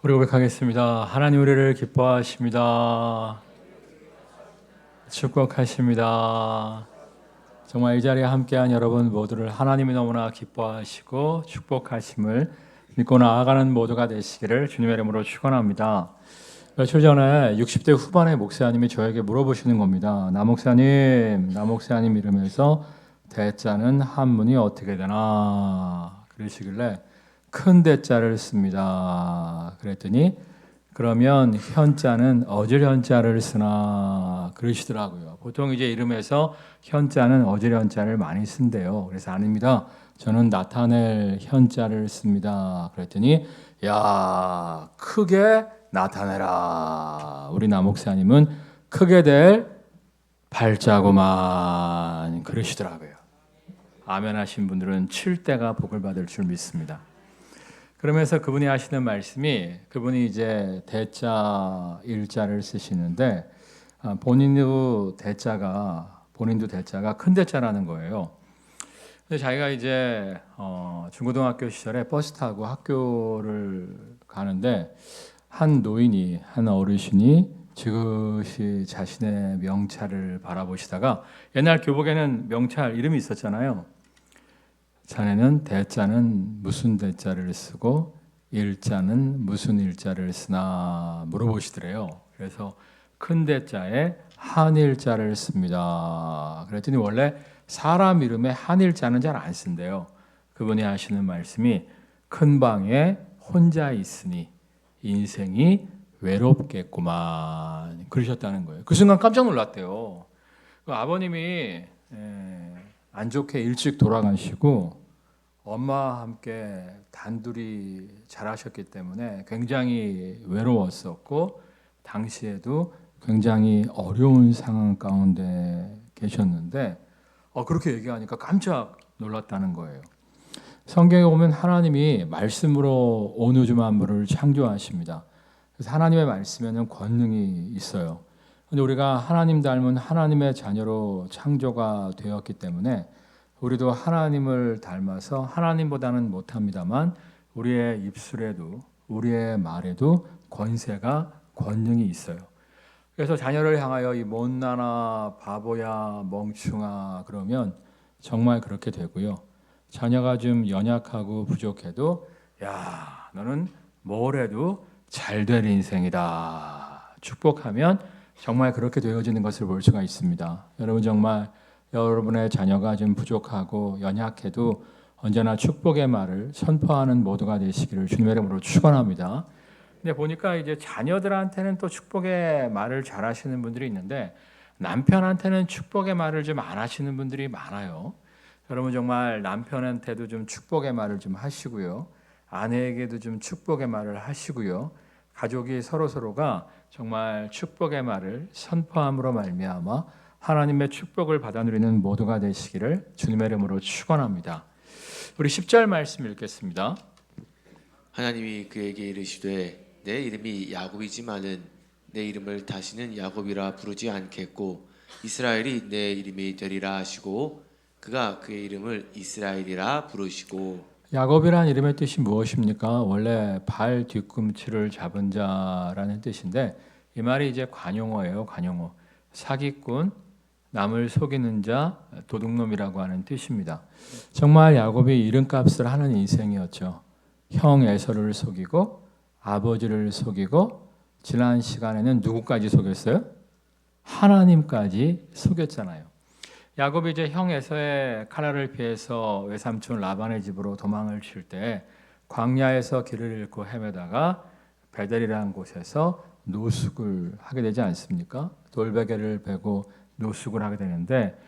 우리 고백하겠습니다. 하나님 우리를 기뻐하십니다. 축복하십니다. 정말 이 자리에 함께한 여러분 모두를 하나님이 너무나 기뻐하시고 축복하심을 믿고 나아가는 모두가 되시기를 주님의 이름으로 축원합니다. 며칠 전에 60대 후반의 목사님이 저에게 물어보시는 겁니다. 나 목사님 이러면서 대자는 한문이 어떻게 되나 그러시길래 큰 대자를 씁니다. 그랬더니 그러면 현자는 어질 현자를 쓰나 그러시더라고요. 보통 이제 이름에서 현자는 어질 현자를 많이 쓴대요. 그래서 아닙니다. 저는 나타낼 현자를 씁니다. 그랬더니 야 크게 나타내라. 우리 남목사님은 크게 될 발자고만 그러시더라고요. 아멘 하신 분들은 7대가 복을 받을 줄 믿습니다. 그러면서 그분이 하시는 말씀이 그분이 이제 대자 일자를 쓰시는데 본인도 대자가 큰 대자라는 거예요. 근데 자기가 이제 중고등학교 시절에 버스 타고 학교를 가는데 한 어르신이 지그시 자신의 명찰을 바라보시다가 옛날 교복에는 명찰 이름이 있었잖아요. 자네는 대자는 무슨 대자를 쓰고 일자는 무슨 일자를 쓰나 물어보시더래요. 그래서 큰 대자에 한일자를 씁니다. 그랬더니 원래 사람 이름에 한일자는 잘 안 쓴대요. 그분이 하시는 말씀이 큰 방에 혼자 있으니 인생이 외롭겠구만 그러셨다는 거예요. 그 순간 깜짝 놀랐대요. 아버님이 안 좋게 일찍 돌아가시고 엄마와 함께 단둘이 자라셨기 때문에 굉장히 외로웠었고 당시에도 굉장히 어려운 상황 가운데 계셨는데 그렇게 얘기하니까 깜짝 놀랐다는 거예요. 성경에 보면 하나님이 말씀으로 온 우주 만물을 창조하십니다. 그래서 하나님의 말씀에는 권능이 있어요. 근데 우리가 하나님 닮은 하나님의 자녀로 창조가 되었기 때문에 우리도 하나님을 닮아서 하나님보다는 못합니다만 우리의 입술에도 우리의 말에도 권능이 있어요. 그래서 자녀를 향하여 이 못나나 바보야 멍충아 그러면 정말 그렇게 되고요. 자녀가 좀 연약하고 부족해도 야 너는 뭘 해도 잘 될 인생이다. 축복하면 정말 그렇게 되어지는 것을 볼 수가 있습니다. 여러분 정말 여러분의 자녀가 좀 부족하고 연약해도 언제나 축복의 말을 선포하는 모두가 되시기를 주님의 이름으로 축원합니다. 근데 보니까 이제 자녀들한테는 또 축복의 말을 잘 하시는 분들이 있는데 남편한테는 축복의 말을 좀 안 하시는 분들이 많아요. 여러분 정말 남편한테도 좀 축복의 말을 좀 하시고요. 아내에게도 좀 축복의 말을 하시고요. 가족이 서로가 정말 축복의 말을 선포함으로 말미암아 하나님의 축복을 받아 누리는 모두가 되시기를 주님의 이름으로 축원합니다. 우리 10절 말씀 읽겠습니다. 하나님이 그에게 이르시되 내 이름이 야곱이지만은 내 이름을 다시는 야곱이라 부르지 않겠고 이스라엘이 내 이름이 되리라 하시고 그가 그의 이름을 이스라엘이라 부르시고. 야곱이라는 이름의 뜻이 무엇입니까? 원래 발 뒤꿈치를 잡은 자라는 뜻인데 이 말이 이제 관용어예요. 관용어. 사기꾼, 남을 속이는 자, 도둑놈이라고 하는 뜻입니다. 정말 야곱이 이름값을 하는 인생이었죠. 형 에서를 속이고 아버지를 속이고 지난 시간에는 누구까지 속였어요? 하나님까지 속였잖아요. 야곱이 이제 형 에서의 칼날을 피해서 외삼촌 라반의 집으로 도망을 칠 때 광야에서 길을 잃고 헤매다가 베델이라는 곳에서 노숙을 하게 되지 않습니까? 돌베개를 베고 노숙을 하게 되는데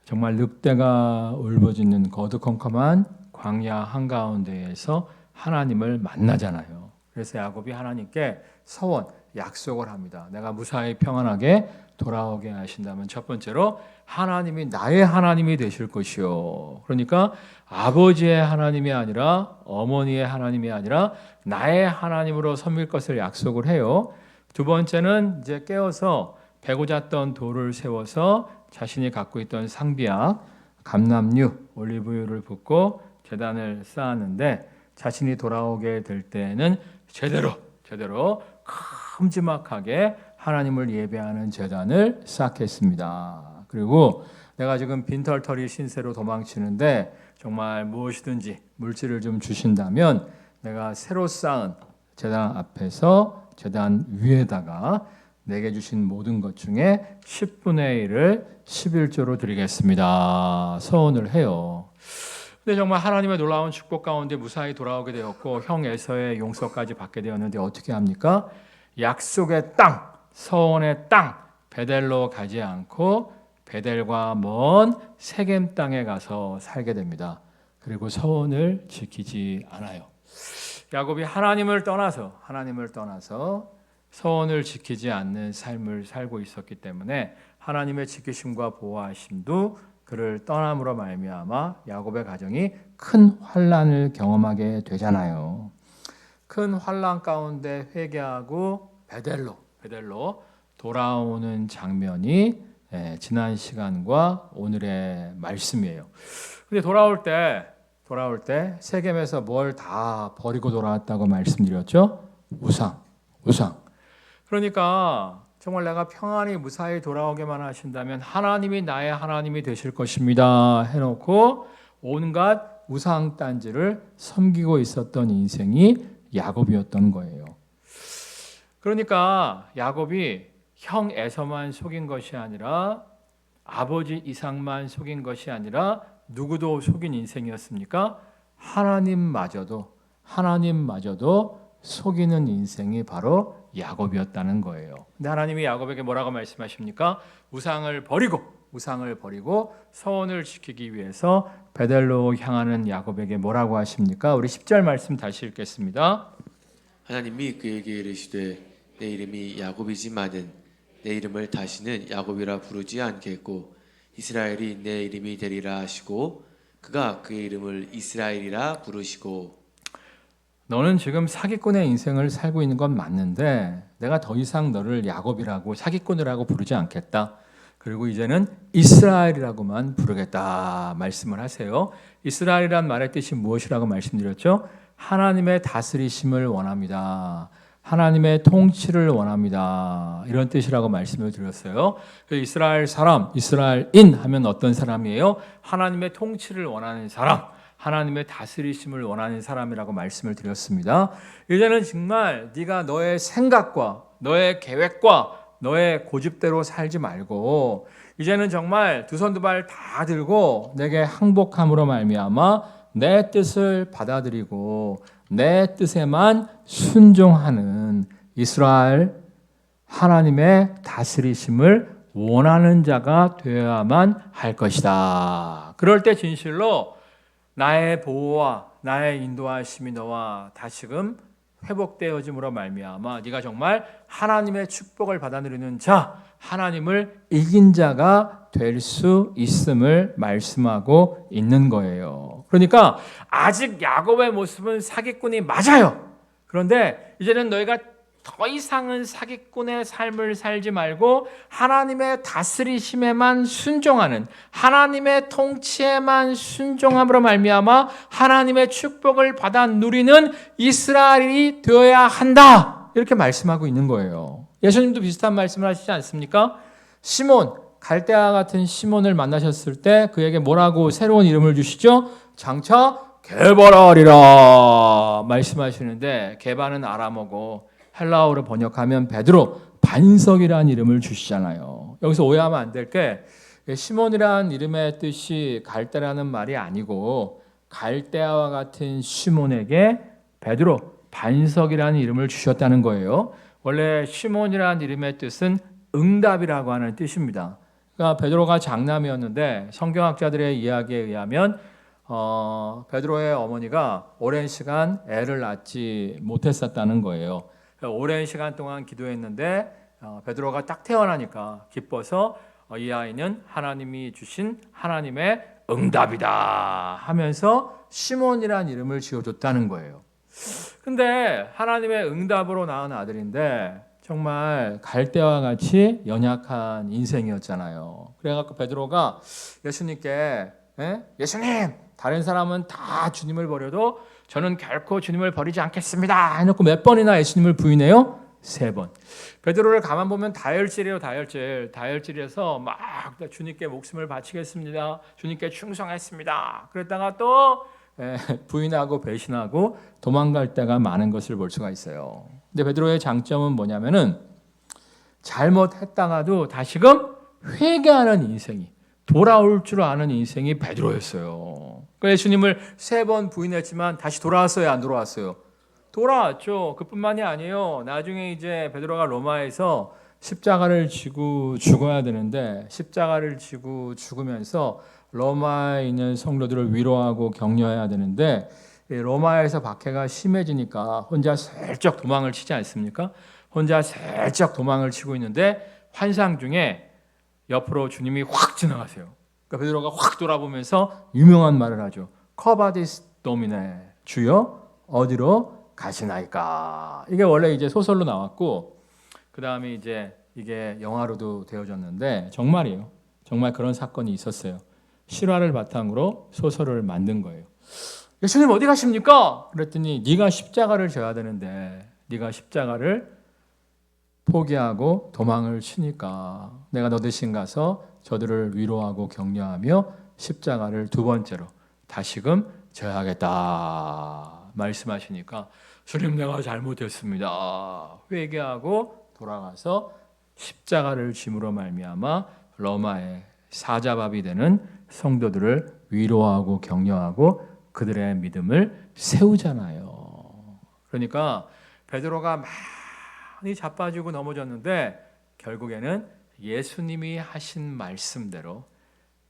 정말 늑대가 울부짖는 거두컴컴한 광야 한가운데에서 하나님을 만나잖아요. 그래서 야곱이 하나님께 서원, 약속을 합니다. 내가 무사히 평안하게 돌아오게 하신다면 첫 번째로 하나님이 나의 하나님이 되실 것이요. 그러니까 아버지의 하나님이 아니라 어머니의 하나님이 아니라 나의 하나님으로 섬길 것을 약속을 해요. 두 번째는 이제 깨어서 베고 잤던 돌을 세워서 자신이 갖고 있던 상비약, 감람류, 올리브유를 붓고 제단을 쌓았는데 자신이 돌아오게 될 때는 제대로 제대로 큼지막하게 하나님을 예배하는 제단을 쌓겠습니다. 그리고 내가 지금 빈털터리 신세로 도망치는데 정말 무엇이든지 물질을 좀 주신다면 내가 새로 쌓은 제단 앞에서 제단 위에다가 내게 주신 모든 것 중에 10분의 1을 11조로 드리겠습니다. 서원을 해요. 근데 정말 하나님의 놀라운 축복 가운데 무사히 돌아오게 되었고 형 에서의 용서까지 받게 되었는데 어떻게 합니까? 약속의 땅, 서원의 땅, 베델로 가지 않고 베델과 먼 세겜 땅에 가서 살게 됩니다. 그리고 서원을 지키지 않아요. 야곱이 하나님을 떠나서 서원을 지키지 않는 삶을 살고 있었기 때문에 하나님의 지키심과 보호하심도 그를 떠남으로 말미암아 야곱의 가정이 큰 환난을 경험하게 되잖아요. 큰 환난 가운데 회개하고 베델로 돌아오는 장면이 지난 시간과 오늘의 말씀이에요. 근데 돌아올 때 세겜에서 뭘 다 버리고 돌아왔다고 말씀드렸죠? 우상. 그러니까 정말 내가 평안히 무사히 돌아오게만 하신다면 하나님이 나의 하나님이 되실 것입니다 해놓고 온갖 우상 딴지를 섬기고 있었던 인생이 야곱이었던 거예요. 그러니까 야곱이 형 에서만 속인 것이 아니라 아버지 이삭만 속인 것이 아니라 누구도 속인 인생이었습니까? 하나님마저도 속이는 인생이 바로 야곱이었다는 거예요. 근데 하나님이 야곱에게 뭐라고 말씀하십니까? 우상을 버리고 서원을 지키기 위해서 베델로 향하는 야곱에게 뭐라고 하십니까? 우리 10절 말씀 다시 읽겠습니다. 하나님이 그에게 이르시되 내 이름이 야곱이지만은 내 이름을 다시는 야곱이라 부르지 않겠고 이스라엘이 내 이름이 되리라 하시고 그가 그의 이름을 이스라엘이라 부르시고. 너는 지금 사기꾼의 인생을 살고 있는 건 맞는데 내가 더 이상 너를 야곱이라고 사기꾼이라고 부르지 않겠다. 그리고 이제는 이스라엘이라고만 부르겠다 말씀을 하세요. 이스라엘이란 말의 뜻이 무엇이라고 말씀드렸죠? 하나님의 다스리심을 원합니다. 하나님의 통치를 원합니다. 이런 뜻이라고 말씀을 드렸어요. 이스라엘 사람, 이스라엘인 하면 어떤 사람이에요? 하나님의 통치를 원하는 사람, 하나님의 다스리심을 원하는 사람이라고 말씀을 드렸습니다. 이제는 정말 네가 너의 생각과 너의 계획과 너의 고집대로 살지 말고 이제는 정말 두 손 두 발 다 들고 내게 항복함으로 말미암아 내 뜻을 받아들이고 내 뜻에만 순종하는 이스라엘 하나님의 다스리심을 원하는 자가 되어야만 할 것이다. 그럴 때 진실로 나의 보호와 나의 인도하심이 너와 다시금 회복되어짐으로 말미암아 네가 정말 하나님의 축복을 받아 누리는 자, 하나님을 이긴 자가 될 수 있음을 말씀하고 있는 거예요. 그러니까 아직 야곱의 모습은 사기꾼이 맞아요. 그런데 이제는 너희가 더 이상은 사기꾼의 삶을 살지 말고 하나님의 다스리심에만 순종하는 하나님의 통치에만 순종함으로 말미암아 하나님의 축복을 받아 누리는 이스라엘이 되어야 한다. 이렇게 말씀하고 있는 거예요. 예수님도 비슷한 말씀을 하시지 않습니까? 시몬, 갈대아 같은 시몬을 만나셨을 때 그에게 뭐라고 새로운 이름을 주시죠? 장차 게바라리라 말씀하시는데 게바는 아람어고 헬라어로 번역하면 베드로, 반석이라는 이름을 주시잖아요. 여기서 오해하면 안 될 게 시몬이라는 이름의 뜻이 갈대라는 말이 아니고 갈대아와 같은 시몬에게 베드로, 반석이라는 이름을 주셨다는 거예요. 원래 시몬이라는 이름의 뜻은 응답이라고 하는 뜻입니다. 그러니까 베드로가 장남이었는데 성경학자들의 이야기에 의하면 베드로의 어머니가 오랜 시간 애를 낳지 못했었다는 거예요. 오랜 시간 동안 기도했는데 베드로가 딱 태어나니까 기뻐서 이 아이는 하나님이 주신 하나님의 응답이다 하면서 시몬이라는 이름을 지어줬다는 거예요. 근데 하나님의 응답으로 낳은 아들인데 정말 갈대와 같이 연약한 인생이었잖아요. 그래갖고 베드로가 예수님께 예수님, 다른 사람은 다 주님을 버려도 저는 결코 주님을 버리지 않겠습니다. 해놓고 몇 번이나 예수님을 부인해요? 3번. 베드로를 가만 보면 다혈질이에요. 다혈질에서 막 주님께 목숨을 바치겠습니다. 주님께 충성했습니다. 그랬다가 또 부인하고 배신하고 도망갈 때가 많은 것을 볼 수가 있어요. 근데 베드로의 장점은 뭐냐면은 잘못했다가도 다시금 회개하는 인생이, 돌아올 줄 아는 인생이 베드로였어요. 그러니까 예수님을 3번 부인했지만 다시 돌아왔어요, 안 돌아왔어요? 돌아왔죠. 그뿐만이 아니에요. 나중에 이제 베드로가 로마에서 십자가를 지고 죽어야 되는데 십자가를 지고 죽으면서 로마에 있는 성도들을 위로하고 격려해야 되는데 로마에서 박해가 심해지니까 혼자 슬쩍 도망을 치지 않습니까? 혼자 슬쩍 도망을 치고 있는데 환상 중에 옆으로 주님이 확 지나가세요. 그러니까 베드로가 확 돌아보면서 유명한 말을 하죠. 커바디스 도미네, 주여 어디로 가시나이까. 이게 원래 이제 소설로 나왔고 그 다음에 이제 이게 영화로도 되어졌는데 정말이에요. 정말 그런 사건이 있었어요. 실화를 바탕으로 소설을 만든 거예요. 예수님 어디 가십니까? 그랬더니 네가 십자가를 져야 되는데 네가 십자가를 포기하고 도망을 치니까 내가 너 대신 가서 저들을 위로하고 격려하며 십자가를 2번째로 다시금 져야겠다 말씀하시니까 주님 내가 잘못했습니다. 회개하고 돌아가서 십자가를 짐으로 말미암아 로마의 사자밥이 되는 성도들을 위로하고 격려하고 그들의 믿음을 세우잖아요. 그러니까 베드로가 많이 자빠지고 넘어졌는데 결국에는 예수님이 하신 말씀대로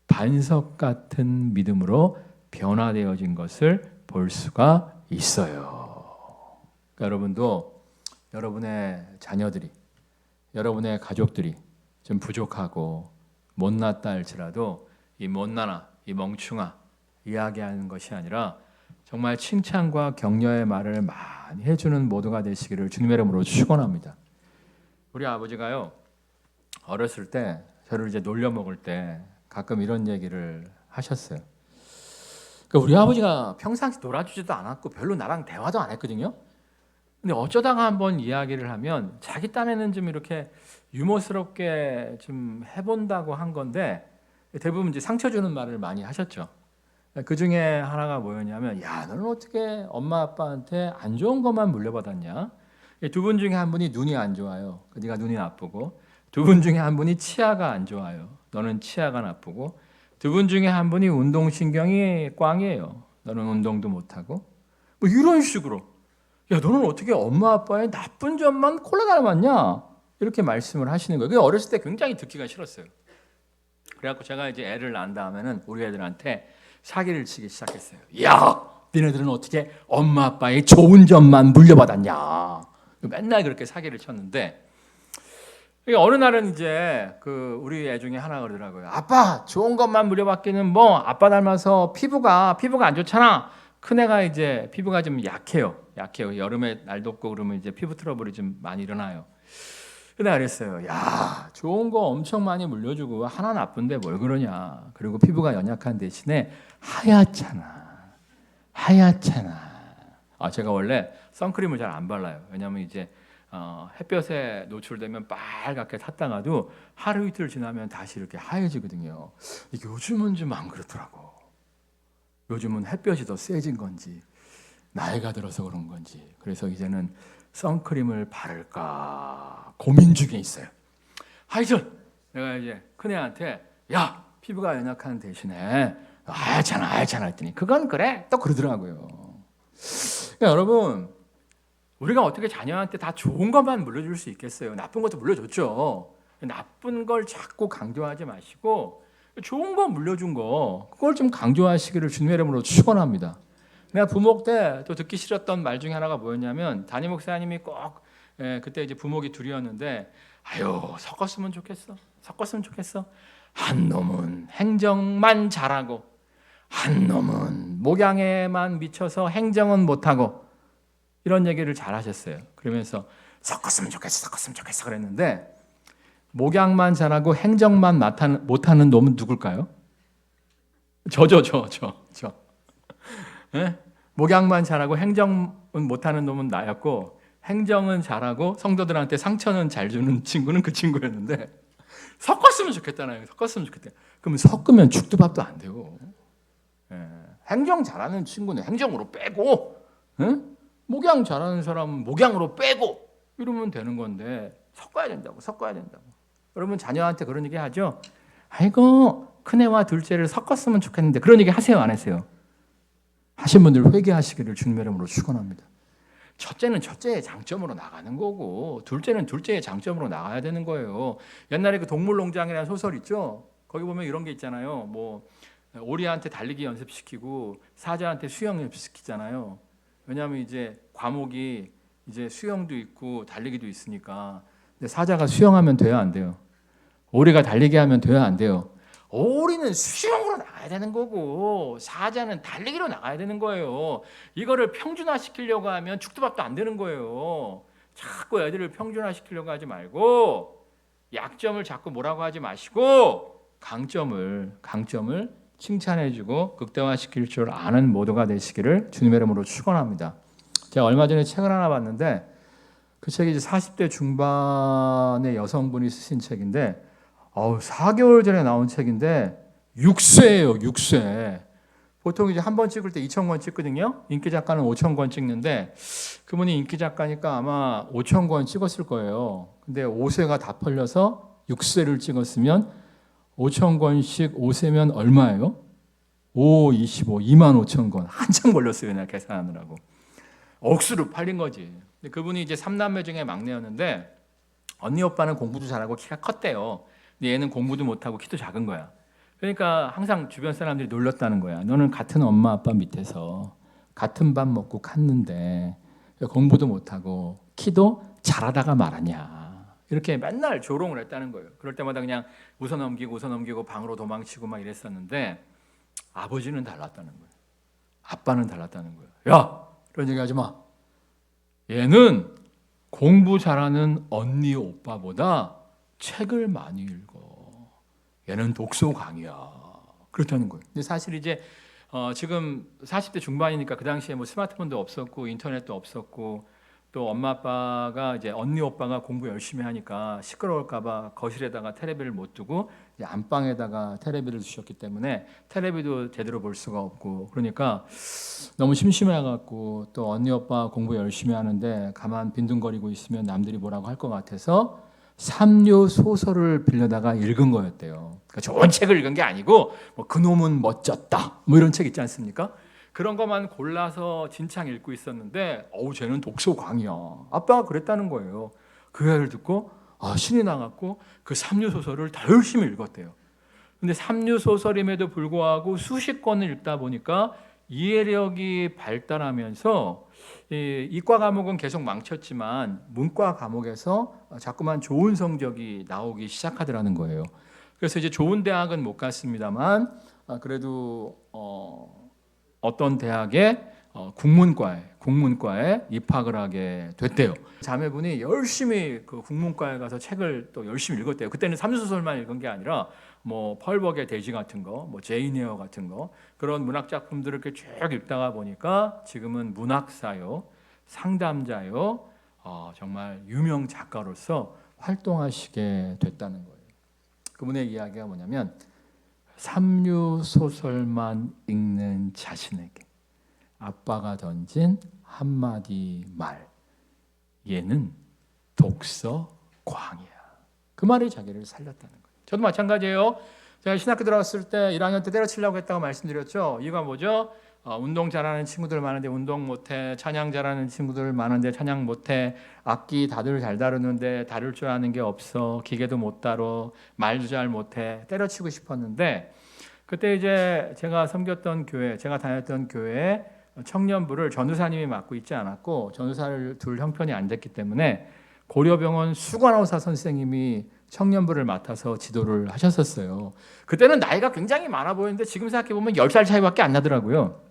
반석 같은 믿음으로 변화되어진 것을 볼 수가 있어요. 그러니까 여러분도 여러분의 자녀들이, 여러분의 가족들이 좀 부족하고 못났다 할지라도 이 못나나, 이 멍충아 이야기하는 것이 아니라 정말 칭찬과 격려의 말을 많이 해주는 모두가 되시기를 주님의 이름으로 축원합니다. 우리 아버지가요 어렸을 때 저를 이제 놀려 먹을 때 가끔 이런 얘기를 하셨어요. 그러니까 우리 아버지가 평상시 놀아주지도 않았고 별로 나랑 대화도 안 했거든요. 근데 어쩌다가 한번 이야기를 하면 자기 딴에는 좀 이렇게 유머스럽게 좀 해본다고 한 건데 대부분 이제 상처 주는 말을 많이 하셨죠. 그 중에 하나가 뭐였냐면, 야, 너는 어떻게 엄마 아빠한테 안 좋은 것만 물려받았냐? 2분 중에 한 분이 눈이 안 좋아요. 네가 눈이 나쁘고, 2분 중에 한 분이 치아가 안 좋아요. 너는 치아가 나쁘고, 2분 중에 한 분이 운동신경이 꽝이에요. 너는 운동도 못하고, 뭐 이런 식으로. 야, 너는 어떻게 엄마 아빠의 나쁜 점만 콜라 닮았냐? 이렇게 말씀을 하시는 거예요. 그게 어렸을 때 굉장히 듣기가 싫었어요. 그래갖고 제가 이제 애를 낳은 다음에는 우리 애들한테 사기를 치기 시작했어요. 야, 너네들은 어떻게 엄마 아빠의 좋은 점만 물려받았냐? 맨날 그렇게 사기를 쳤는데 어느 날은 이제 그 우리 애 중에 하나 그러더라고요. 아빠, 좋은 것만 물려받기는 뭐 아빠 닮아서 피부가 안 좋잖아. 큰 애가 이제 피부가 좀 약해요. 여름에 날 덥고 그러면 이제 피부 트러블이 좀 많이 일어나요. 근데 그랬어요. 야, 좋은 거 엄청 많이 물려주고 하나 나쁜데 뭘 그러냐. 그리고 피부가 연약한 대신에 하얗잖아. 제가 원래 선크림을 잘 안 발라요. 왜냐하면 이제 햇볕에 노출되면 빨갛게 탔다가도 하루 이틀 지나면 다시 이렇게 하얘지거든요. 요즘은 좀 안 그렇더라고. 요즘은 햇볕이 더 세진 건지 나이가 들어서 그런 건지 그래서 이제는 선크림을 바를까 고민 중에 있어요. 하여튼 내가 이제 큰애한테 야, 피부가 연약한 대신에 하얗잖아 했더니 그건 그래 또 그러더라고요. 그러니까 여러분, 우리가 어떻게 자녀한테 다 좋은 것만 물려줄 수 있겠어요? 나쁜 것도 물려줬죠. 나쁜 걸 자꾸 강조하지 마시고 좋은 거 물려준 거 그걸 좀 강조하시기를 주님의 이름으로 축원합니다. 내가 부목 때 또 듣기 싫었던 말 중에 하나가 뭐였냐면 담임 목사님이 꼭 그때 이제 부목이 둘이었는데 아유 섞었으면 좋겠어. 한 놈은 행정만 잘하고 한 놈은 목양에만 미쳐서 행정은 못하고 이런 얘기를 잘 하셨어요. 그러면서 섞었으면 좋겠어 그랬는데 목양만 잘하고 행정만 못하는 놈은 누굴까요? 저. 네? 목양만 잘하고 행정은 못하는 놈은 나였고, 행정은 잘하고 성도들한테 상처는 잘 주는 친구는 그 친구였는데, 섞었으면 좋겠다나요. 섞었으면 좋겠다. 그러면 섞으면 죽도 밥도 안 되고, 행정 잘하는 친구는 행정으로 빼고, 목양 잘하는 사람은 목양으로 빼고 이러면 되는 건데, 섞어야 된다고. 여러분 자녀한테 그런 얘기 하죠. 아이고 큰애와 둘째를 섞었으면 좋겠는데, 그런 얘기 하세요, 안 하세요? 하신 분들 회개하시기를 주님의 이름으로 축원합니다. 첫째는 첫째의 장점으로 나가는 거고, 둘째는 둘째의 장점으로 나가야 되는 거예요. 옛날에 그 동물농장이라는 소설 있죠. 거기 보면 이런 게 있잖아요. 뭐 오리한테 달리기 연습시키고 사자한테 수영 연습시키잖아요. 왜냐하면 이제 과목이 이제 수영도 있고 달리기도 있으니까. 근데 사자가 수영하면 돼요, 안 돼요? 오리가 달리기 하면 돼요, 안 돼요? 오리는 수영으로 나가야 되는 거고 사자는 달리기로 나가야 되는 거예요. 이거를 평준화시키려고 하면 죽도밥도 안 되는 거예요. 자꾸 애들을 평준화시키려고 하지 말고, 약점을 자꾸 뭐라고 하지 마시고 강점을 칭찬해주고 극대화시킬 줄 아는 모두가 되시기를 주님의 이름으로 축원합니다. 제가 얼마 전에 책을 하나 봤는데, 그 책이 이제 40대 중반의 여성분이 쓰신 책인데, 4개월 전에 나온 책인데 6쇄예요, 6쇄. 보통 이제 한 번 찍을 때 2,000권 찍거든요. 인기 작가는 5,000권 찍는데, 그분이 인기 작가니까 아마 5,000권 찍었을 거예요. 근데 5쇄가 다 팔려서 6쇄를 찍었으면 5,000권씩 5쇄면 얼마예요? 5, 25, 25,000권. 한참 걸렸어요, 그냥 계산하느라고. 억수로 팔린 거지. 근데 그분이 이제 3남매 중에 막내였는데, 언니 오빠는 공부도 잘하고 키가 컸대요. 근데 얘는 공부도 못하고 키도 작은 거야. 그러니까 항상 주변 사람들이 놀렸다는 거야. 너는 같은 엄마 아빠 밑에서 같은 밥 먹고 컸는데 공부도 못하고 키도 잘하다가 말았냐. 이렇게 맨날 조롱을 했다는 거예요. 그럴 때마다 그냥 웃어넘기고 방으로 도망치고 막 이랬었는데, 아버지는 달랐다는 거예요. 아빠는 달랐다는 거예요. 야! 그런 얘기 하지 마. 얘는 공부 잘하는 언니 오빠보다 책을 많이 읽어. 얘는 독서광이야. 그렇다는 거예요. 근데 사실 이제 지금 40대 중반이니까 그 당시에 뭐 스마트폰도 없었고 인터넷도 없었고, 또 엄마 아빠가 이제 언니 오빠가 공부 열심히 하니까 시끄러울까봐 거실에다가 테레비를 못 두고 이제 안방에다가 테레비를 두셨기 때문에 테레비도 제대로 볼 수가 없고, 그러니까 너무 심심해갖고, 또 언니 오빠 공부 열심히 하는데 가만 빈둥거리고 있으면 남들이 뭐라고 할 것 같아서 삼류 소설을 빌려다가 읽은 거였대요. 그러니까 좋은 책을 읽은 게 아니고, 뭐 그놈은 멋졌다 뭐 이런 책 있지 않습니까? 그런 것만 골라서 진창 읽고 있었는데, 쟤는 독서광이야. 아빠가 그랬다는 거예요. 그 애를 듣고 신이 나갖고 그 삼류 소설을 더 열심히 읽었대요. 근데 삼류 소설임에도 불구하고 수십 권을 읽다 보니까 이해력이 발달하면서, 이과 과목은 계속 망쳤지만 문과 과목에서 자꾸만 좋은 성적이 나오기 시작하더라는 거예요. 그래서 이제 좋은 대학은 못 갔습니다만, 그래도 어떤 대학의 국문과에 입학을 하게 됐대요. 자매분이 열심히 그 국문과에 가서 책을 또 열심히 읽었대요. 그때는 삼수소설만 읽은 게 아니라 뭐 펄벅의 돼지 같은 거, 뭐 제인 에어 같은 거, 그런 문학 작품들을 이렇게 쭉 읽다가 보니까 지금은 문학사요, 상담자요, 정말 유명 작가로서 활동하시게 됐다는 거예요. 그분의 이야기가 뭐냐면, 삼류 소설만 읽는 자신에게 아빠가 던진 한마디 말, 얘는 독서 광이야. 그 말이 자기를 살렸다는 거예요. 저도 마찬가지예요. 제가 신학교 들어갔을 때 1학년 때 때려치려고 했다고 말씀드렸죠. 이유가 뭐죠? 운동 잘하는 친구들 많은데 운동 못해, 찬양 잘하는 친구들 많은데 찬양 못해, 악기 다들 잘 다루는데 다룰 줄 아는 게 없어, 기계도 못 다뤄, 말도 잘 못해, 때려치고 싶었는데, 그때 이제 제가 섬겼던 교회, 제가 다녔던 교회에 청년부를 전도사님이 맡고 있지 않았고, 전도사를 둘 형편이 안 됐기 때문에 고려병원 수간호사 선생님이 청년부를 맡아서 지도를 하셨었어요. 그때는 나이가 굉장히 많아 보이는데 지금 생각해보면 10살 차이밖에 안 나더라고요.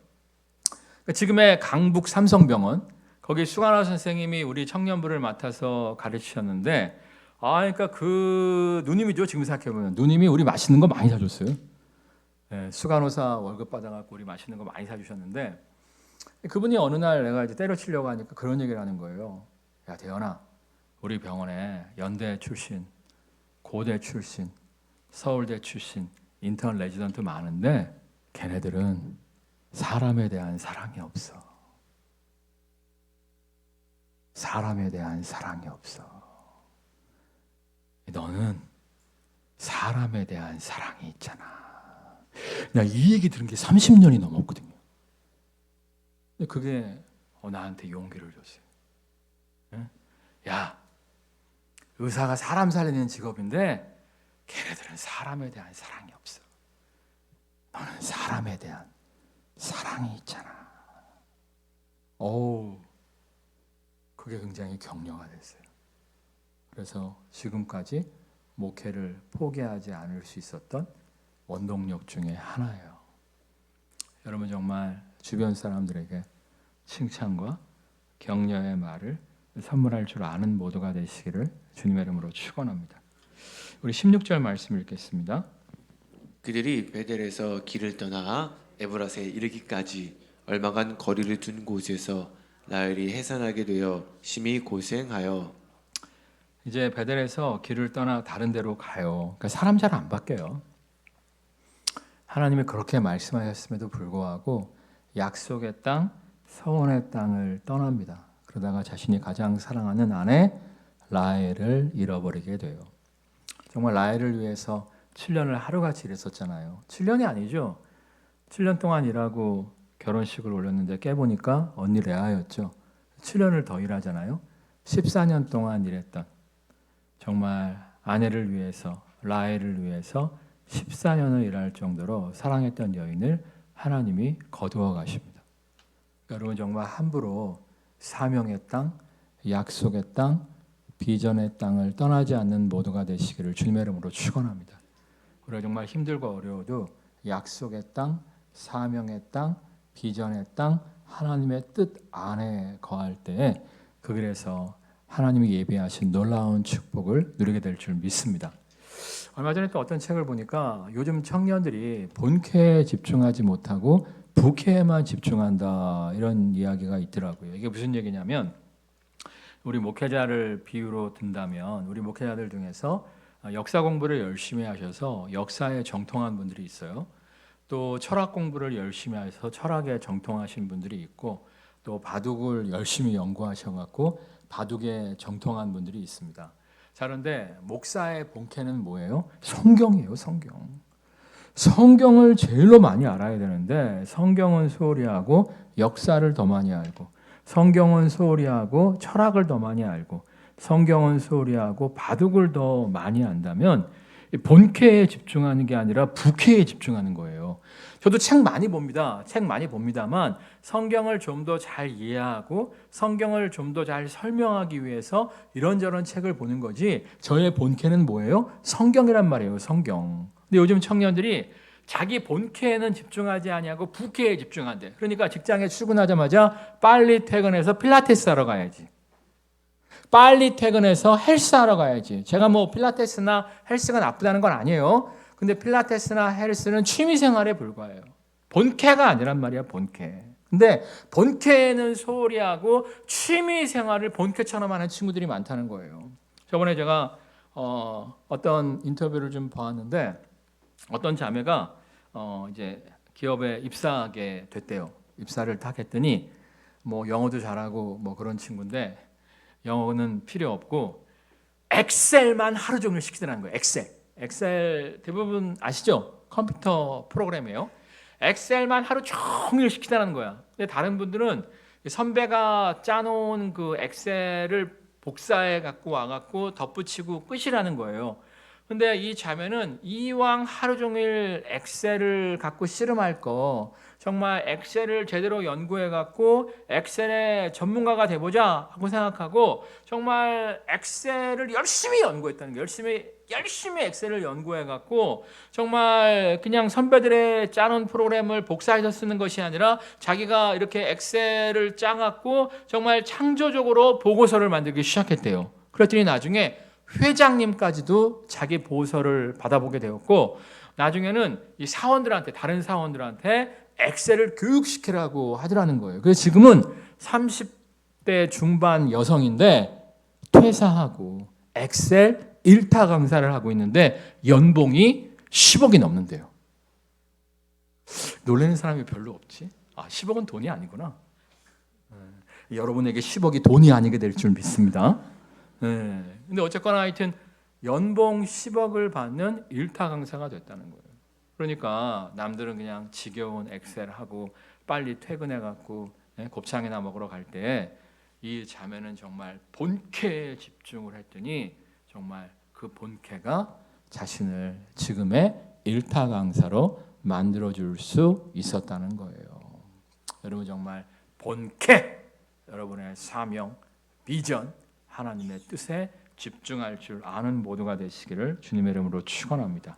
지금의 강북 삼성병원, 거기 수간호사 선생님이 우리 청년부를 맡아서 가르치셨는데, 그러니까 그 누님이죠. 지금 생각해보면 누님이 우리 맛있는 거 많이 사줬어요. 수간호사 월급 받아갖고 우리 맛있는 거 많이 사주셨는데, 그분이 어느 날 내가 이제 때려치려고 하니까 그런 얘기를 하는 거예요. 야, 대현아, 우리 병원에 연대 출신, 고대 출신, 서울대 출신, 인턴 레지던트 많은데 걔네들은 사람에 대한 사랑이 없어. 사람에 대한 사랑이 없어. 너는 사람에 대한 사랑이 있잖아. 나 이 얘기 들은 게 30년이 넘었거든요. 근데 그게 나한테 용기를 줬어요. 야, 의사가 사람 살리는 직업인데 걔네들은 사람에 대한 사랑이 없어. 너는 사람에 대한 사랑이 있잖아. 그게 굉장히 격려가 됐어요. 그래서 지금까지 목회를 포기하지 않을 수 있었던 원동력 중에 하나예요. 여러분 정말 주변 사람들에게 칭찬과 격려의 말을 선물할 줄 아는 모두가 되시기를 주님의 이름으로 축원합니다. 우리 16절 말씀 읽겠습니다. 그들이 베델에서 길을 떠나 에브라스에 이르기까지 얼마간 거리를 둔 곳에서 라헬이 해산하게 되어 심히 고생하여 이제 베델에서 길을 떠나 다른 데로 가요. 그러니까 사람 잘 안 바뀌어요. 하나님이 그렇게 말씀하셨음에도 불구하고 약속의 땅, 서원의 땅을 떠납니다. 그러다가 자신이 가장 사랑하는 아내 라헬을 잃어버리게 돼요. 정말 라헬을 위해서 7년을 하루같이 일했었잖아요. 7년이 아니죠. 7년 동안 일하고 결혼식을 올렸는데 깨보니까 언니 레아였죠. 7년을 더 일하잖아요. 14년 동안 일했던 정말 아내를 위해서 라헬을 위해서 14년을 일할 정도로 사랑했던 여인을 하나님이 거두어 가십니다. 여러분 정말 함부로 사명의 땅, 약속의 땅, 비전의 땅을 떠나지 않는 모두가 되시기를 주님의 이름으로 축원합니다. 우리가 정말 힘들고 어려워도 약속의 땅, 사명의 땅, 비전의 땅, 하나님의 뜻 안에 거할 때에 그 길에서 하나님이 예비하신 놀라운 축복을 누리게 될 줄 믿습니다. 얼마 전에 또 어떤 책을 보니까 요즘 청년들이 본캐에 집중하지 못하고 부캐에만 집중한다 이런 이야기가 있더라고요. 이게 무슨 얘기냐면 우리 목회자를 비유로 든다면 우리 목회자들 중에서 역사 공부를 열심히 하셔서 역사에 정통한 분들이 있어요. 또 철학 공부를 열심히 하셔서 철학에 정통하신 분들이 있고 또 바둑을 열심히 연구하셔갖고 바둑에 정통한 분들이 있습니다. 자, 그런데 목사의 본캐는 뭐예요? 성경이에요. 성경을 제일로 많이 알아야 되는데 성경은 소홀히 하고 역사를 더 많이 알고 성경은 소홀히 하고 철학을 더 많이 알고 성경은 소홀히 하고 바둑을 더 많이 안다면 본캐에 집중하는 게 아니라 부캐에 집중하는 거예요. 저도 책 많이 봅니다. 책 많이 봅니다만 성경을 좀 더 잘 이해하고 성경을 좀 더 잘 설명하기 위해서 이런저런 책을 보는 거지 저의 본캐는 뭐예요? 성경이란 말이에요. 성경. 근데 요즘 청년들이 자기 본캐에는 집중하지 아니하고 부캐에 집중한대. 그러니까 직장에 출근하자마자 빨리 퇴근해서 필라테스 하러 가야지. 빨리 퇴근해서 헬스하러 가야지. 제가 뭐 필라테스나 헬스가 나쁘다는 건 아니에요. 근데 필라테스나 헬스는 취미생활에 불과해요. 본캐가 아니란 말이야. 본캐. 근데 본캐는 소홀히 하고 취미생활을 본캐처럼 하는 친구들이 많다는 거예요. 저번에 제가 어떤 인터뷰를 좀 보았는데 어떤 자매가 이제 기업에 입사하게 됐대요. 입사를 딱 했더니 뭐 영어도 잘하고 뭐 그런 친구인데 영어는 필요 없고 엑셀만 하루 종일 시키더라는 거예요. 엑셀 대부분 아시죠? 컴퓨터 프로그램이에요. 엑셀만 하루 종일 시키더라는 거야. 근데 다른 분들은 선배가 짜놓은 그 엑셀을 복사해 갖고 와갖고 덧붙이고 끝이라는 거예요. 근데 이 자매는 이왕 하루 종일 엑셀을 갖고 씨름할 거 정말 엑셀을 제대로 연구해 갖고 엑셀의 전문가가 돼보자 하고 생각하고 정말 엑셀을 열심히 연구했다는 거예요. 열심히 엑셀을 연구해 갖고 정말 그냥 선배들의 짜놓은 프로그램을 복사해서 쓰는 것이 아니라 자기가 이렇게 엑셀을 짜갖고 정말 창조적으로 보고서를 만들기 시작했대요. 그랬더니 나중에 회장님까지도 자기 보고서를 받아보게 되었고 나중에는 이 사원들한테 다른 사원들한테 엑셀을 교육시키라고 하더라는 거예요. 그래서 지금은 30대 중반 여성인데 퇴사하고 엑셀 1타 강사를 하고 있는데 연봉이 10억이 넘는데요. 놀라는 사람이 별로 없지? 10억은 돈이 아니구나. 여러분에게 10억이 돈이 아니게 될 줄 믿습니다. 근데 어쨌거나 하여튼 연봉 10억을 받는 1타 강사가 됐다는 거예요. 그러니까 남들은 그냥 지겨운 엑셀 하고 빨리 퇴근해 갖고 곱창이나 먹으러 갈 때 이 자매는 정말 본캐에 집중을 했더니 정말 그 본캐가 자신을 지금의 1타 강사로 만들어 줄 수 있었다는 거예요. 여러분 정말 본캐, 여러분의 사명, 비전, 하나님의 뜻에 집중할 줄 아는 모두가 되시기를 주님의 이름으로 축원합니다.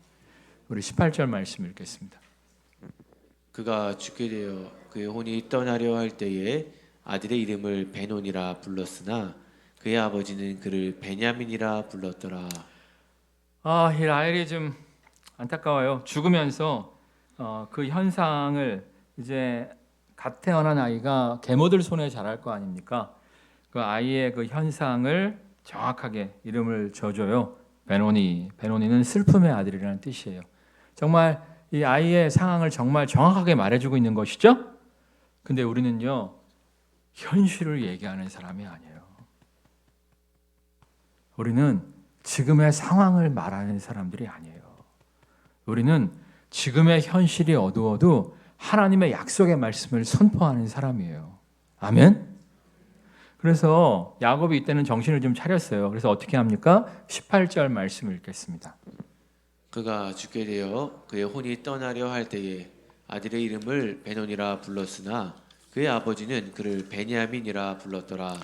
우리 18절 말씀 읽겠습니다. 그가 죽게 되어 그의 혼이 떠나려 할 때에 아들의 이름을 베논이라 불렀으나 그의 아버지는 그를 베냐민이라 불렀더라. 이 라헬이 좀 안타까워요. 죽으면서 그 현상을 이제 갓 태어난 아이가 계모들 손에 자랄 거 아닙니까? 그 아이의 그 현상을 정확하게 이름을 져줘요. 베노니는 슬픔의 아들이라는 뜻이에요. 정말 이 아이의 상황을 정말 정확하게 말해주고 있는 것이죠. 근데 우리는요 현실을 얘기하는 사람이 아니에요. 우리는 지금의 상황을 말하는 사람들이 아니에요. 우리는 지금의 현실이 어두워도 하나님의 약속의 말씀을 선포하는 사람이에요. 아멘. 그래서 야곱이 이때는 정신을 좀 차렸어요. 그래서 어떻게 합니까? 18절 말씀을 읽겠습니다. 그가 죽게 되어 그의 혼이 떠나려 할 때에 아들의 이름을 베논이라 불렀으나 그의 아버지는 그를 베냐민이라 불렀더라.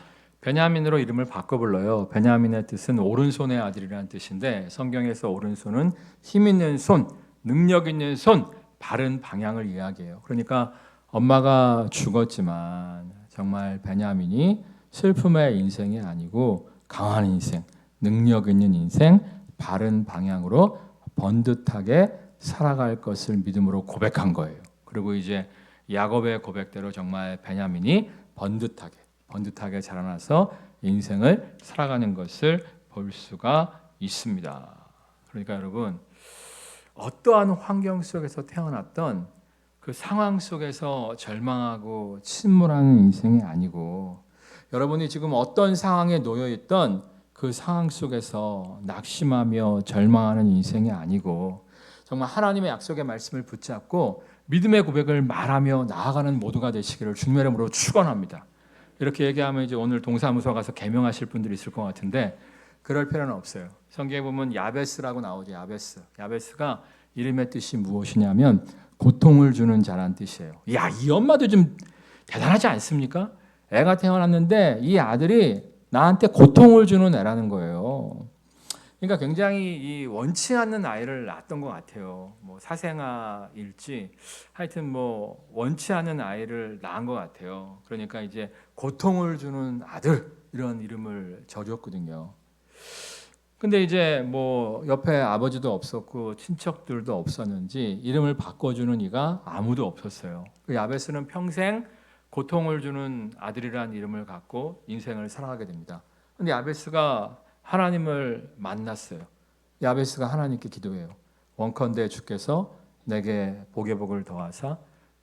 베냐민으로 이름을 바꿔 불러요. 베냐민의 뜻은 오른손의 아들이라는 뜻인데 성경에서 오른손은 힘 있는 손, 능력 있는 손, 바른 방향을 이야기해요. 그러니까 엄마가 죽었지만 정말 베냐민이 슬픔의 인생이 아니고 강한 인생, 능력 있는 인생, 바른 방향으로 번듯하게 살아갈 것을 믿음으로 고백한 거예요. 그리고 이제 야곱의 고백대로 정말 베냐민이 번듯하게 자라나서 인생을 살아가는 것을 볼 수가 있습니다. 그러니까 여러분 어떠한 환경 속에서 태어났던 그 상황 속에서 절망하고 침몰하는 인생이 아니고 여러분이 지금 어떤 상황에 놓여 있던 그 상황 속에서 낙심하며 절망하는 인생이 아니고 정말 하나님의 약속의 말씀을 붙잡고 믿음의 고백을 말하며 나아가는 모두가 되시기를 주님의 이름으로 축원합니다. 이렇게 얘기하면 이제 오늘 동사무소 가서 개명하실 분들이 있을 것 같은데 그럴 필요는 없어요. 성경에 보면 야베스라고 나오죠. 야베스가 이름의 뜻이 무엇이냐면 고통을 주는 자란 뜻이에요. 야, 이 엄마도 좀 대단하지 않습니까? 애가 태어났는데 이 아들이 나한테 고통을 주는 애라는 거예요. 그러니까 굉장히 이 원치 않는 아이를 낳았던 것 같아요. 뭐 사생아일지 하여튼 뭐 원치 않는 아이를 낳은 것 같아요. 그러니까 이제 고통을 주는 아들 이런 이름을 져줬거든요. 근데 이제 뭐 옆에 아버지도 없었고 친척들도 없었는지 이름을 바꿔주는 이가 아무도 없었어요. 그 야베스는 평생 고통을 주는 아들이라는 이름을 갖고 인생을 살아가게 됩니다. 근데 야베스가 하나님을 만났어요. 야베스가 하나님께 기도해요. 원컨대 주께서 내게 복의 복을 더하사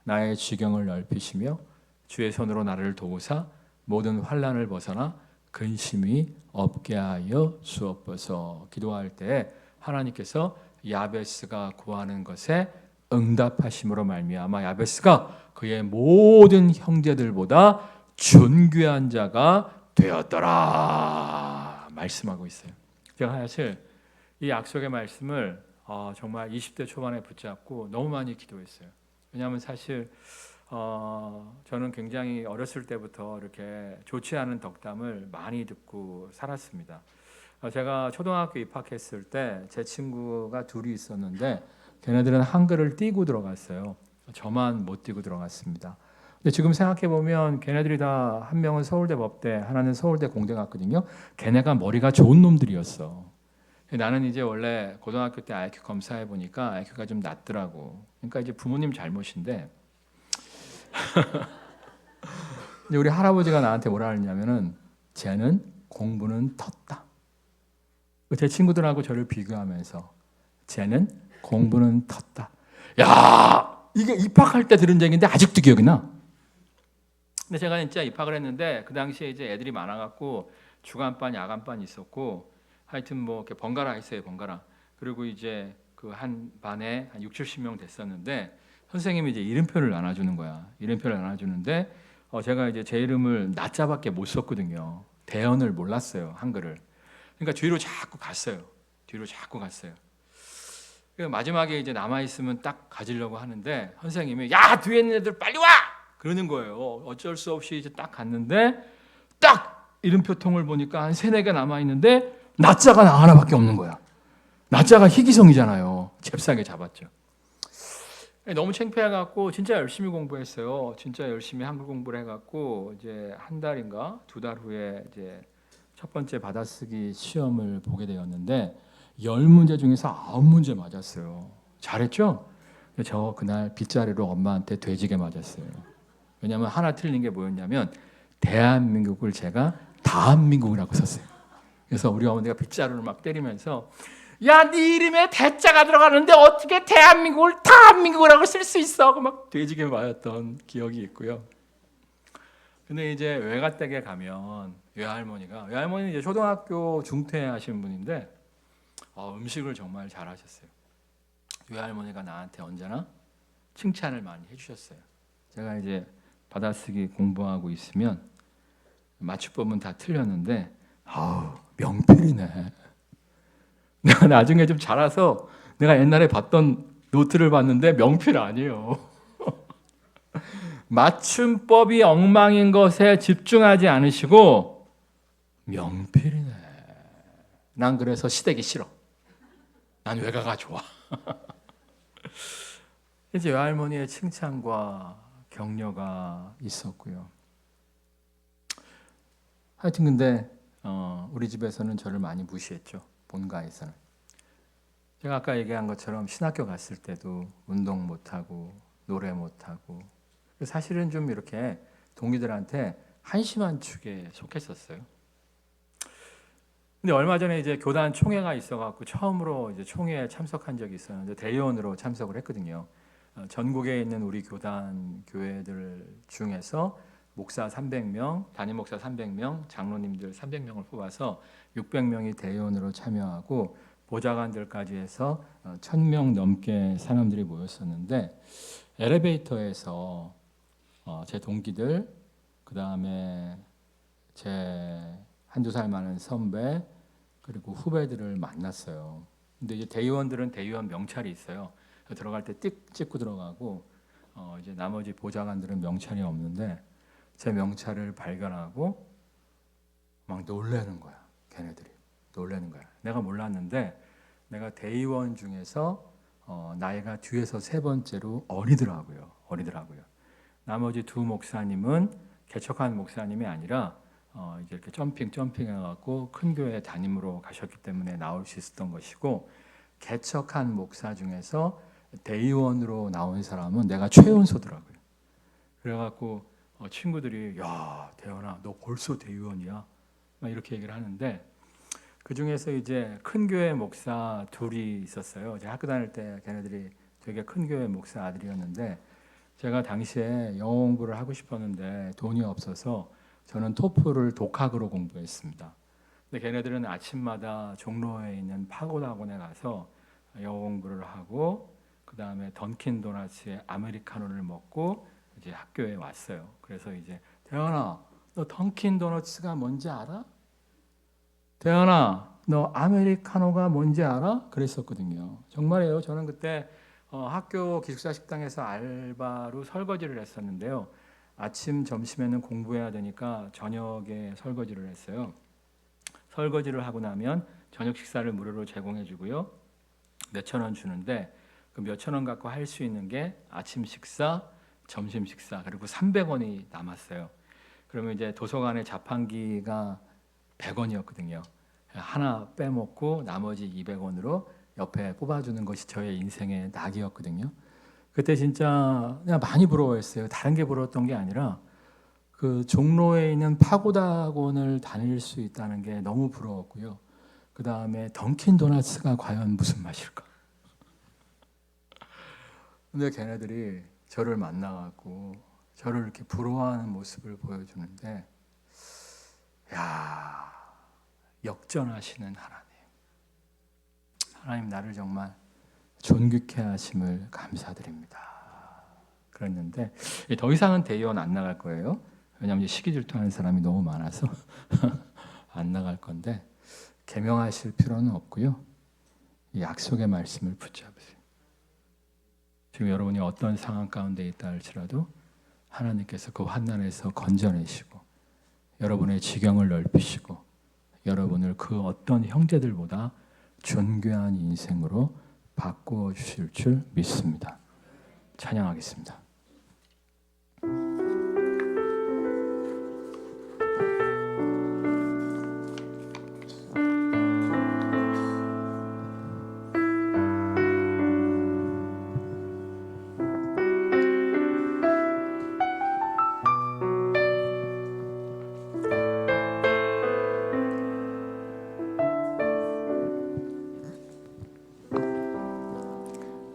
나의 지경을 넓히시며 주의 손으로 나를 도우사 모든 환난을 벗어나 근심이 없게 하여 주옵소서. 기도할 때 하나님께서 야베스가 구하는 것에 응답하심으로 말미암아 야베스가 그의 모든 형제들보다 존귀한 자가 되었더라 말씀하고 있어요. 제가 사실 이 약속의 말씀을 정말 20대 초반에 붙잡고 너무 많이 기도했어요. 왜냐하면 사실 저는 굉장히 어렸을 때부터 이렇게 좋지 않은 덕담을 많이 듣고 살았습니다. 제가 초등학교 입학했을 때 제 친구가 둘이 있었는데 걔네들은 한글을 띄고 들어갔어요. 저만 못 띄고 들어갔습니다. 근데 지금 생각해 보면 걔네들이 다 한 명은 서울대 법대, 하나는 서울대 공대 갔거든요. 걔네가 머리가 좋은 놈들이었어. 나는 이제 원래 고등학교 때 IQ 검사해 보니까 IQ가 좀 낮더라고. 그러니까 이제 부모님 잘못인데 근데 우리 할아버지가 나한테 뭐라 그랬냐면은 쟤는 공부는 텄다. 제 친구들하고 저를 비교하면서 쟤는 공부는 텄다. 야, 이게 입학할 때 들은 얘기인데 아직도 기억이 나. 근데 제가 진짜 입학을 했는데 그 당시에 이제 애들이 많아갖고 주간반, 야간반 있었고 하여튼 뭐 이렇게 번갈아 했어요, 번갈아. 그리고 이제 그 한 반에 한 6, 70명 됐었는데 선생님이 이제 이름표를 나눠주는 거야. 이름표를 나눠주는데 제가 이제 제 이름을 낮자밖에 못 썼거든요. 대언을 몰랐어요, 한글을. 그러니까 뒤로 자꾸 갔어요. 뒤로 자꾸 갔어요. 마지막에 이제 남아 있으면 딱 가지려고 하는데 선생님이 야 뒤에 있는 애들 빨리 와 그러는 거예요. 어쩔 수 없이 이제 딱 갔는데 딱 이름표통을 보니까 한 3-4개 남아 있는데 낮자가 하나밖에 없는 거야. 낮자가 희귀성이잖아요. 잽싸게 잡았죠. 너무 창피해갖고 진짜 열심히 공부했어요. 진짜 열심히 한글 공부를 해갖고 이제 한 달인가 2달 후에 이제 첫 번째 받아쓰기 시험을 보게 되었는데 10문제 중에서 9문제 맞았어요. 잘했죠? 저 그날 빗자루로 엄마한테 돼지게 맞았어요. 왜냐하면 하나 틀린 게 뭐였냐면 대한민국을 제가 다한민국이라고 썼어요. 그래서 우리 어머니가 빗자루를 막 때리면서 야, 네 이름에 대자가 들어가는데 어떻게 대한민국을 다한민국이라고 쓸 수 있어? 막 돼지게 맞았던 기억이 있고요. 근데 이제 외가댁에 가면 외할머니는 이제 초등학교 중퇴하신 분인데 음식을 정말 잘하셨어요. 외할머니가 나한테 언제나 칭찬을 많이 해주셨어요. 제가 이제 받아쓰기 공부하고 있으면 맞춤법은 다 틀렸는데 명필이네. 내가 나중에 좀 자라서 내가 옛날에 봤던 노트를 봤는데 명필 아니에요. 맞춤법이 엉망인 것에 집중하지 않으시고 명필이네. 난 그래서 시댁이 싫어. 난 외가가 좋아. 이제 외할머니의 칭찬과 격려가 있었고요. 하여튼 근데 우리 집에서는 저를 많이 무시했죠. 본가에서는. 제가 아까 얘기한 것처럼 신학교 갔을 때도 운동 못하고 노래 못하고 사실은 좀 이렇게 동기들한테 한심한 축에 속했었어요. 근데 얼마 전에 이제 교단 총회가 있어갖고 처음으로 이제 총회에 참석한 적이 있었는데 대의원으로 참석을 했거든요. 전국에 있는 우리 교단 교회들 중에서 목사 300명, 담임 목사 300명, 장로님들 300명을 뽑아서 600명이 대의원으로 참여하고 보좌관들까지 해서 1000명 넘게 사람들이 모였었는데 엘리베이터에서 제 동기들, 그 다음에 제 한두 살 많은 선배 그리고 후배들을 만났어요. 근데 이제 대의원들은 대의원 명찰이 있어요. 들어갈 때 띡 찍고 들어가고 이제 나머지 보좌관들은 명찰이 없는데 제 명찰을 발견하고 막 놀라는 거야. 걔네들이 놀라는 거야. 내가 몰랐는데 내가 대의원 중에서 나이가 뒤에서 3번째로 어리더라고요. 나머지 2 목사님은 개척한 목사님이 아니라 이제 이렇게 점핑해갖고 큰 교회 담임으로 가셨기 때문에 나올 수 있었던 것이고 개척한 목사 중에서 대의원으로 나온 사람은 내가 최연소더라고요. 그래갖고 친구들이 야 대현아 너 벌써 대의원이야? 막 이렇게 얘기를 하는데 그 중에서 이제 큰 교회 목사 2이 있었어요. 제가 학교 다닐 때 걔네들이 되게 큰 교회 목사 아들이었는데 제가 당시에 영어 공부를 하고 싶었는데 돈이 없어서 저는 토플을 독학으로 공부했습니다. 근데 걔네들은 아침마다 종로에 있는 파고다학원에 가서 영어 공부를 하고 그 다음에 던킨 도너츠에 아메리카노를 먹고 이제 학교에 왔어요. 그래서 이제 대현아, 너 던킨 도너츠가 뭔지 알아? 대현아, 너 아메리카노가 뭔지 알아? 그랬었거든요. 정말이에요. 저는 그때 학교 기숙사 식당에서 알바로 설거지를 했었는데요. 아침, 점심에는 공부해야 되니까 저녁에 설거지를 했어요. 설거지를 하고 나면 저녁 식사를 무료로 제공해 주고요. 몇천 원 주는데 그 몇천 원 갖고 할 수 있는 게 아침 식사, 점심 식사 그리고 300원이 남았어요. 그러면 이제 도서관의 자판기가 100원이었거든요. 하나 빼먹고 나머지 200원으로 옆에 뽑아주는 것이 저의 인생의 낙이었거든요. 그때 진짜 그냥 많이 부러워했어요. 다른 게 부러웠던 게 아니라 그 종로에 있는 파고다학원을 다닐 수 있다는 게 너무 부러웠고요. 그 다음에 던킨 도너츠가 과연 무슨 맛일까? 근데 걔네들이 저를 만나갖고 저를 이렇게 부러워하는 모습을 보여주는데, 야, 역전하시는 하나님 나를 정말 존귀케 하심을 감사드립니다. 그랬는데 더 이상은 대의원 안 나갈 거예요. 왜냐하면 시기 질투하는 사람이 너무 많아서 안 나갈 건데, 계명하실 필요는 없고요. 이 약속의 말씀을 붙잡으세요. 지금 여러분이 어떤 상황 가운데 있다 할지라도 하나님께서 그 환난에서 건져내시고 여러분의 지경을 넓히시고 여러분을 그 어떤 형제들보다 존귀한 인생으로 바꾸어 주실 줄 믿습니다. 찬양하겠습니다.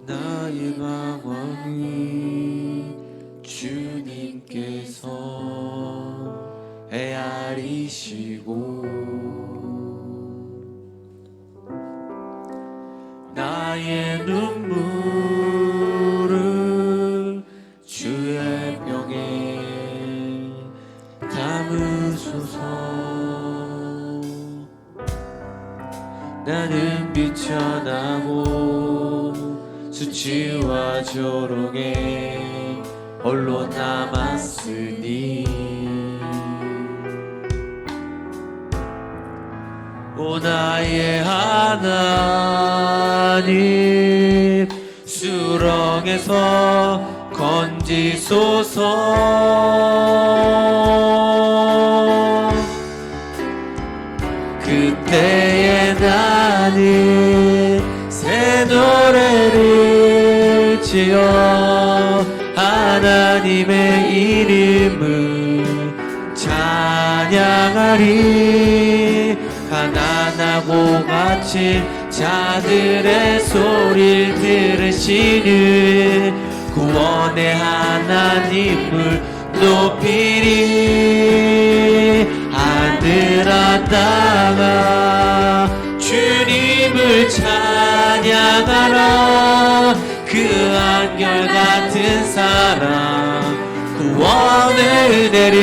나의 방황이 주님께서 헤아리시고 나의 눈물을 주의 병에 담으소서. 나는 비천하고 수치와 조롱에 홀로 남았으니 오 나의 하나님 수렁에서 건지소서. 그때에 나는 새 노래를 지어 하나님의 이름을 찬양하리. 가난하고 갇힌 자들의 소리를 들으시는 구원의 하나님을 높이리. 하늘아 땅아 주님을 찬양하라. 그 한결같은 사랑 구원의 은혜를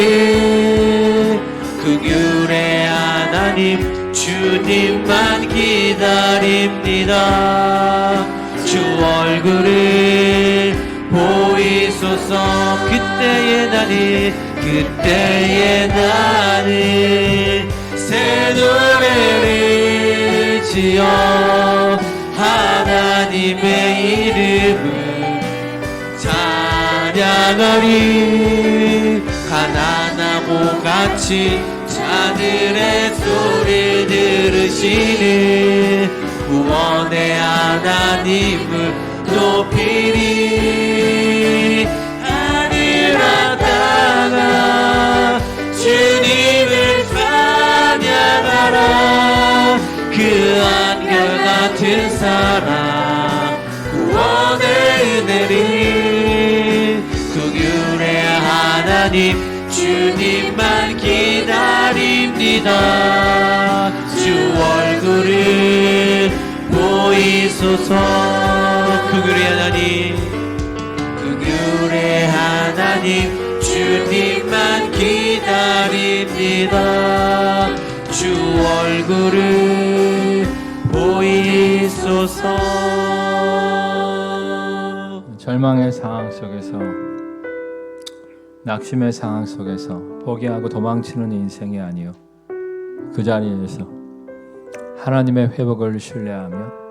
긍휼의 하나님 주님만 기다립니다. 주 얼굴을 보이소서. 그때에 나는 새 노래를 지어 하나님의 이름을 찬양하리. 가난하고 갇힌 자들의 소리를 들으시는 구원의 하나님을 높이리. 하늘아 땅아 주님을 찬양하라. 그 한결같은 사랑 구원의 은혜를 긍휼의 하나님 주님만 기다립니다. 주 얼굴을 보이소서. 긍휼의 하나님 주님만 기다립니다. 주 얼굴을 보이소서. 절망의 상황 속에서, 낙심의 상황 속에서 포기하고 도망치는 인생이 아니요, 그 자리에서 하나님의 회복을 신뢰하며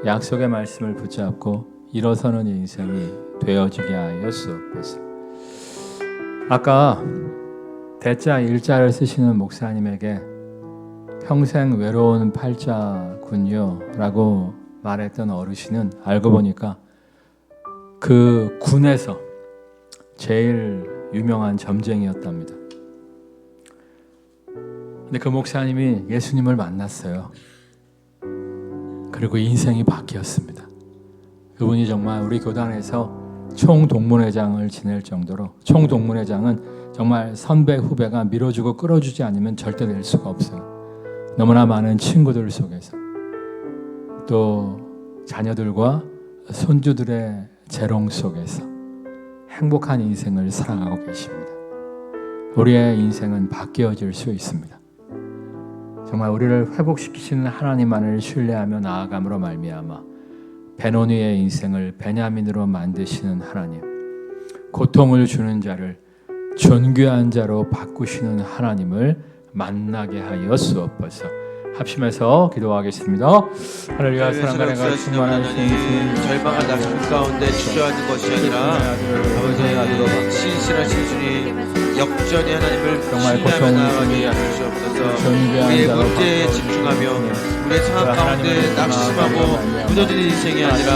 약속의 말씀을 붙잡고 일어서는 인생이 되어지게 하여 주옵소서. 아까 대자 일자를 쓰시는 목사님에게 평생 외로운 팔자군요 라고 말했던 어르신은 알고 보니까 그 군에서 제일 유명한 점쟁이였답니다. 근데 그 목사님이 예수님을 만났어요. 그리고 인생이 바뀌었습니다. 그분이 정말 우리 교단에서 총동문회장을 지낼 정도로, 총동문회장은 정말 선배 후배가 밀어주고 끌어주지 않으면 절대 될 수가 없어요. 너무나 많은 친구들 속에서 또 자녀들과 손주들의 재롱 속에서 행복한 인생을 살아가고 계십니다. 우리의 인생은 바뀌어질 수 있습니다. 정말 우리를 회복시키시는 하나님만을 신뢰하며 나아감으로 말미암아 베노니의 인생을 베냐민으로 만드시는 하나님, 고통을 주는 자를 존귀한 자로 바꾸시는 하나님을 만나게 하여 주옵소서. 합심해서 기도하겠습니다. 하늘과 사랑과 내가 충만한 하나님, 절망과 낙심 가운데 주저하는 것이 아니라 아버지 신실하신 주님, 역전의 하나님을 신뢰하며 나아가게 하시옵소서. 우리의 문제에 집중하며 우리의 상황 가운데 낙심하고 무너지는 인생이 아니라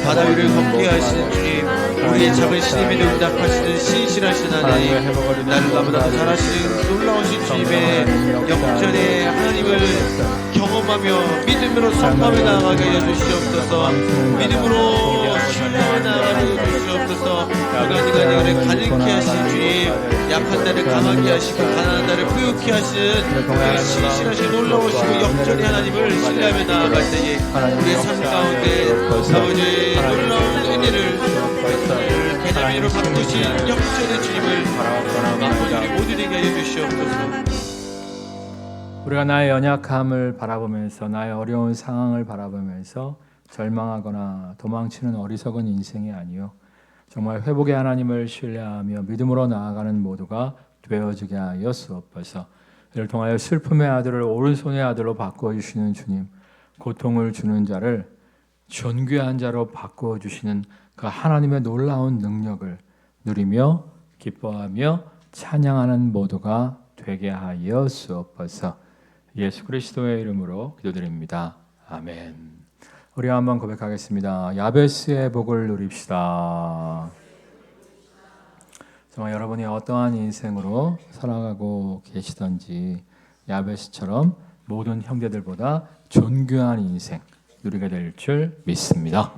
바다 위를 걷게 하시는 주님, 우리의 작은 신임에도 응답하시는 신실하신 하나님, 나를 나보다 더 잘하시는 놀라우신 주님의 역전의 하나님을 경험하며 믿음으로 선포하며 나아가게 해주시옵소서. 믿음으로 신뢰하며 나아가게 해주시옵소서. 불가능한 일을 가능케 하시는 주님, 약한 자를 강하게 하시고 가난한 자를 부유케 하시는 신실하신 놀라우시고 역전의 하나님을 신뢰하며 나아갈 때에 우리의 삶 가운데 아버지의 놀라운 은혜를 베냐민으로 바꾸신 역전의 주님을 우리 모두에게 해주시옵소서. 우리가 나의 연약함을 바라보면서 나의 어려운 상황을 바라보면서 절망하거나 도망치는 어리석은 인생이 아니요, 정말 회복의 하나님을 신뢰하며 믿음으로 나아가는 모두가 되어지게 하여 주옵소서. 이를 통하여 슬픔의 아들을 오른손의 아들로 바꾸어 주시는 주님, 고통을 주는 자를 존귀한 자로 바꾸어 주시는 그 하나님의 놀라운 능력을 누리며 기뻐하며 찬양하는 모두가 되게 하여 주옵소서. 예수 그리스도의 이름으로 기도드립니다. 아멘. 우리 한번 고백하겠습니다. 야베스의 복을 누립시다. 정말 여러분이 어떠한 인생으로 살아가고 계시던지 야베스처럼 모든 형제들보다 존귀한 인생 누리게 될 줄 믿습니다.